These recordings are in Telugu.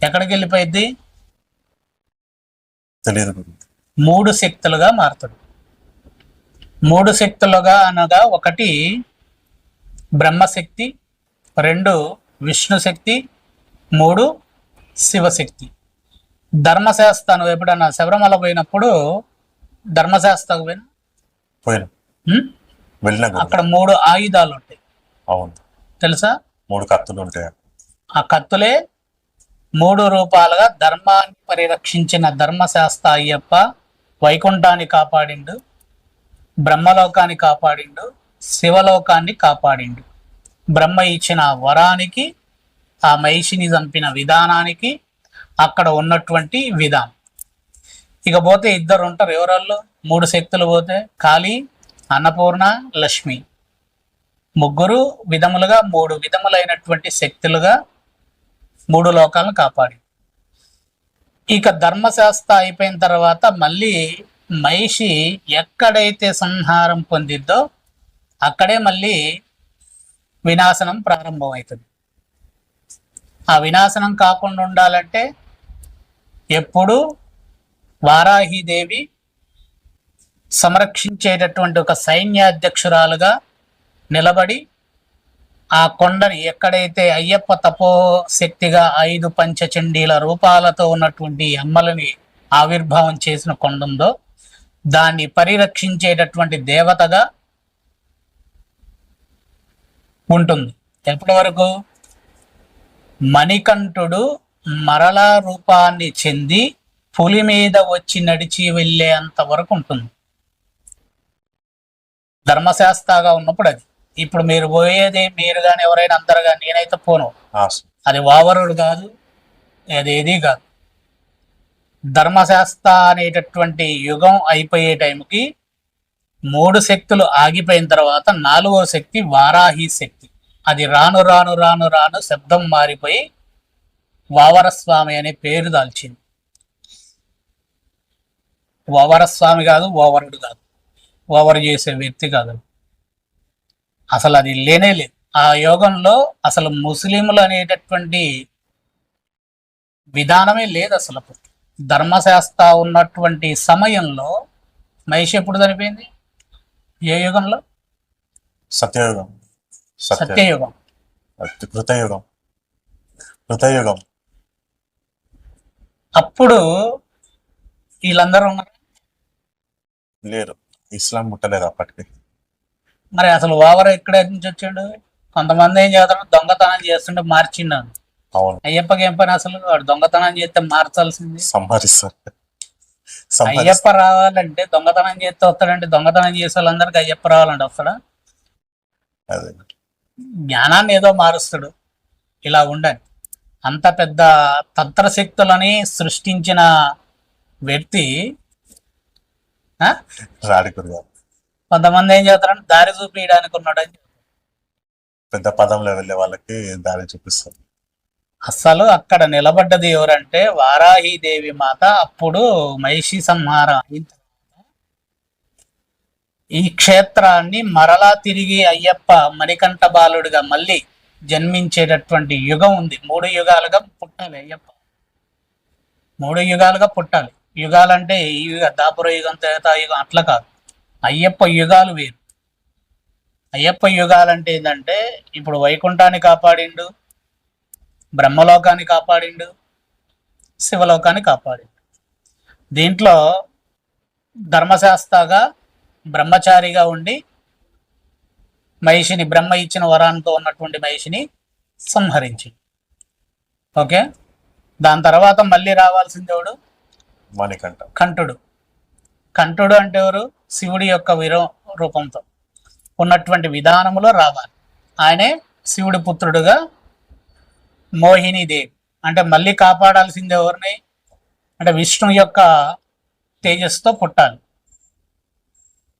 ఎక్కడికి వెళ్ళిపోయింది? తెలియదు. 3 శక్తులుగా మారుతుంది. 3 శక్తులుగా అనగా 1 బ్రహ్మశక్తి, 2 విష్ణు శక్తి, 3 శివశక్తి. ధర్మశాస్త్ర నువ్వు ఎప్పుడన్నా శబరిమల పోయినప్పుడు ధర్మశాస్త్రకు పోయినా అక్కడ 3 ఆయుధాలు ఉంటాయి. అవును, తెలుసా? 3 కత్తులు ఉంటాయి. ఆ కత్తులే 3 రూపాలుగా ధర్మాన్ని పరిరక్షించిన ధర్మశాస్త్ర అయ్యప్ప వైకుంఠాన్ని కాపాడిండు, బ్రహ్మలోకాన్ని కాపాడిండు, శివలోకాన్ని కాపాడిండు. బ్రహ్మ ఇచ్చిన వరానికి, ఆ మహిషిని చంపిన విధానానికి, అక్కడ ఉన్నటువంటి విధానం. ఇకపోతే 2 ఉంటారు. ఎవరల్లో? 3 శక్తులు పోతే కాళీ, అన్నపూర్ణ, లక్ష్మి. 3 విధములుగా 3 విధములైనటువంటి శక్తులుగా 3 లోకాలను కాపాడి. ఇక ధర్మశాస్త్ర అయిపోయిన తర్వాత మళ్ళీ మహిషి ఎక్కడైతే సంహారం పొందిద్దో అక్కడే మళ్ళీ వినాశనం ప్రారంభమవుతుంది. ఆ వినాశనం కాకుండా ఉండాలంటే ఎప్పుడు వారాహిదేవి సంరక్షించేటటువంటి ఒక సైన్యాధ్యక్షురాలుగా నిలబడి ఆ కొండని ఎక్కడైతే అయ్యప్ప తపో శక్తిగా 5 పంచచండీల రూపాలతో ఉన్నటువంటి అమ్మలని ఆవిర్భావం చేసిన కొండ ఉందో దాన్ని పరిరక్షించేటటువంటి దేవతగా ఉంటుంది. ఎప్పటి వరకు? మణికంఠుడు మరలా రూపాన్ని చెంది పులి మీద వచ్చి నడిచి వెళ్ళేంత వరకు ఉంటుంది. ధర్మశాస్త్రగా ఉన్నప్పుడు అది. ఇప్పుడు మీరు పోయేది, మీరు కానీ ఎవరైనా అందరు కానీ, నేనైతే పోను. అది వావరుడు కాదు, అది ఏది కాదు. ధర్మశాస్త్ర అనేటటువంటి యుగం అయిపోయే టైంకి 3 శక్తులు ఆగిపోయిన తర్వాత 4వ శక్తి వారాహి శక్తి. అది రాను రాను రాను రాను శబ్దం మారిపోయి వావరస్వామి అనే పేరు దాల్చింది. వావరస్వామి కాదు, ఓవరుడు కాదు, ఓవర్ చేసే వ్యక్తి కాదు. అసలు అది లేనే లేదు. ఆ యోగంలో అసలు ముస్లింలు అనేటటువంటి విధానమే లేదు. అసలు ధర్మశాస్త్ర ఉన్నటువంటి సమయంలో మహిషి ఎప్పుడు చనిపోయింది? ఏ యుగంలో? సత్యయుగం. సత్యయుగం. కృతయుగం. అప్పుడు వీళ్ళందరూ ఉన్నారు లేరు. ఇస్లాం ముట్టలేదు అప్పటికి. మరి అసలు ఓవర్ ఎక్కడ నుంచి వచ్చాడు? కొంతమంది ఏం చేస్తారు, దొంగతనం చేస్తుంటే మార్చిండాను. అయ్యప్పకి ఏం పని అసలు? వాడు దొంగతనం చేస్తే మార్చాల్సింది. అయ్యప్ప రావాలంటే దొంగతనం చేస్తే వస్తాడంటే, దొంగతనం చేసే వాళ్ళందరికీ అయ్యప్ప రావాలంటే వస్తాడా? జ్ఞానాన్ని ఏదో మారుస్తాడు. ఇలా ఉండండి. అంత పెద్ద తంత్రశక్తులని సృష్టించిన వ్యక్తి కొంతమంది ఏం చేస్తారంటే దారి చూపించడానికి ఉన్నాడని పెద్ద పదంలో వెళ్ళే వాళ్ళకి దారి చూపిస్తారు. అసలు అక్కడ నిలబడ్డది ఎవరంటే వారాహిదేవి మాత. అప్పుడు మహిషి సంహారం అయిన తర్వాత ఈ క్షేత్రాన్ని మరలా తిరిగి అయ్యప్ప మణికంఠ బాలుడిగా మళ్ళీ జన్మించేటటువంటి యుగం ఉంది. 3 యుగాలుగా పుట్టాలి అయ్యప్ప. 3 యుగాలుగా పుట్టాలి. యుగాలంటే ఈ దాపుర యుగం, త్రేతాయుగం అట్లా కాదు. అయ్యప్ప యుగాలు వేరు. అయ్యప్ప యుగాలంటే ఏంటంటే ఇప్పుడు వైకుంఠాన్ని కాపాడిండు, బ్రహ్మలోకాన్ని కాపాడిండు, శివలోకాన్ని కాపాడిండు. దీంట్లో ధర్మశాస్త్రగా బ్రహ్మచారిగా ఉండి మహిషిని, బ్రహ్మ ఇచ్చిన వరాంతో ఉన్నటువంటి మహిషిని సంహరించి. ఓకే, దాని తర్వాత మళ్ళీ రావాల్సింది ఎవడు? కంఠుడు. కంఠుడు అంటే ఎవరు? శివుడి యొక్క రూపంతో ఉన్నటువంటి విధానములో రావాలి. ఆయనే శివుడి పుత్రుడుగా మోహినీదేవి. అంటే మళ్ళీ కాపాడాల్సింది ఎవరిని అంటే విష్ణు యొక్క తేజస్సుతో పుట్టాలి.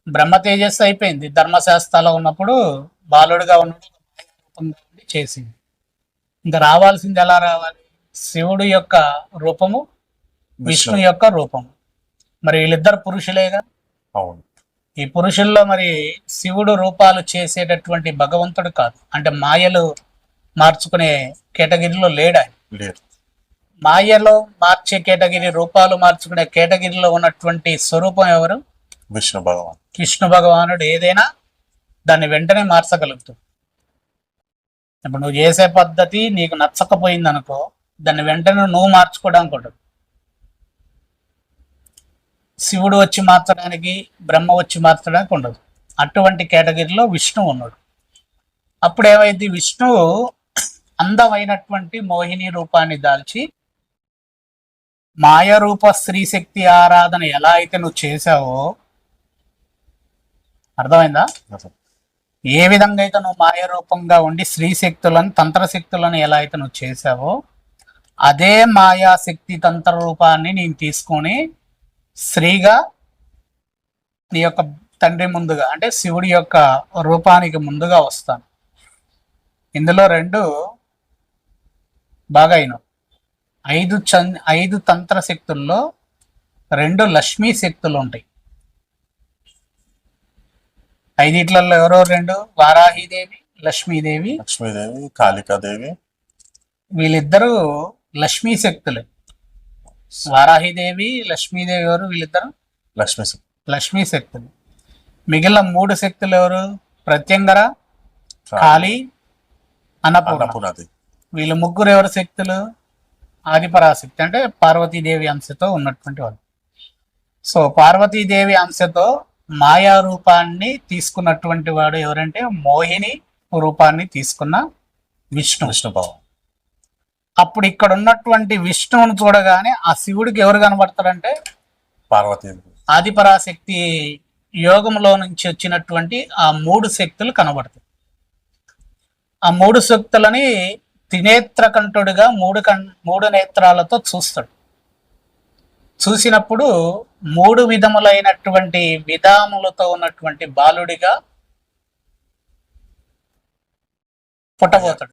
బ్రహ్మ తేజస్సు అయిపోయింది. ధర్మశాస్త్రాలో ఉన్నప్పుడు బాలుడుగా ఉన్నప్పుడు చేసింది. ఇంకా రావాల్సింది ఎలా రావాలి? శివుడు యొక్క రూపము, విష్ణు యొక్క రూపము. మరి వీళ్ళిద్దరు పురుషులేగా. అవును. ఈ పురుషుల్లో మరి శివుడు రూపాలు చేసేటటువంటి భగవంతుడు కాదు. అంటే మాయలు మార్చుకునే కేటగిరీలో లేడా? మాయలో మార్చే కేటగిరీ, రూపాలు మార్చుకునే కేటగిరీలో ఉన్నటువంటి స్వరూపం ఎవరు? విష్ణు భగవాన్. విష్ణు భగవానుడు ఏదైనా దాన్ని వెంటనే మార్చగలుగుతాడు. ఇప్పుడు నువ్వు చేసే పద్ధతి నీకు నచ్చకపోయింది అనుకో, దాన్ని వెంటనే నువ్వు మార్చుకోవడానికి ఉండదు. శివుడు వచ్చి మార్చడానికి, బ్రహ్మ వచ్చి మార్చడానికి ఉండదు. అటువంటి కేటగిరీలో విష్ణు ఉన్నాడు. అప్పుడు ఏమైంది, విష్ణువు అందమైనటువంటి మోహిని రూపాన్ని దాల్చి మాయరూప స్త్రీశక్తి ఆరాధన ఎలా అయితే నువ్వు చేసావో, అర్థమైందా? ఏ విధంగా అయితే నువ్వు మాయారూపంగా ఉండి స్త్రీశక్తులను, తంత్రశక్తులను ఎలా అయితే నువ్వు చేసావో, అదే మాయాశక్తి తంత్ర రూపాన్ని నేను తీసుకొని స్త్రీగా నీ యొక్క తండ్రి ముందుగా, అంటే శివుడి యొక్క రూపానికి ముందుగా వస్తాను. ఇందులో రెండు బాగా అయిన 5 తంత్ర శక్తుల్లో 2 లక్ష్మీ శక్తులు ఉంటాయి. 5 ఎవరో 2, వారాహిదేవి, లక్ష్మీదేవి. లక్ష్మీదేవి, కాళికాదేవి. వీళ్ళిద్దరూ లక్ష్మీ శక్తులు. వారాహిదేవి, లక్ష్మీదేవి ఎవరు? వీళ్ళిద్దరు లక్ష్మీ శక్తులు. మిగిలిన 3 శక్తులు ఎవరు? ప్రత్యంగర, కాళీ, అన్నపూర్ణాదేవి. వీళ్ళు ముగ్గురు ఎవరు శక్తులు? ఆదిపరాశక్తి, అంటే పార్వతీదేవి అంశతో ఉన్నటువంటి వాళ్ళు. సో పార్వతీదేవి అంశతో మాయా రూపాన్ని తీసుకున్నటువంటి వాడు ఎవరంటే మోహిని రూపాన్ని తీసుకున్న విష్ణు భగవాన్. అప్పుడు ఇక్కడ ఉన్నటువంటి విష్ణువును చూడగానే ఆ శివుడికి ఎవరు కనబడతారంటే పార్వతీ, ఆదిపరాశక్తి యోగంలో నుంచి వచ్చినటువంటి ఆ 3 శక్తులు కనబడతాయి. ఆ 3 శక్తులని త్రినేత్రకంఠుడిగా 3 నేత్రాలతో చూస్తాడు. చూసినప్పుడు 3 విధములైనటువంటి విధాములతో ఉన్నటువంటి బాలుడిగా పుట్టబోతాడు.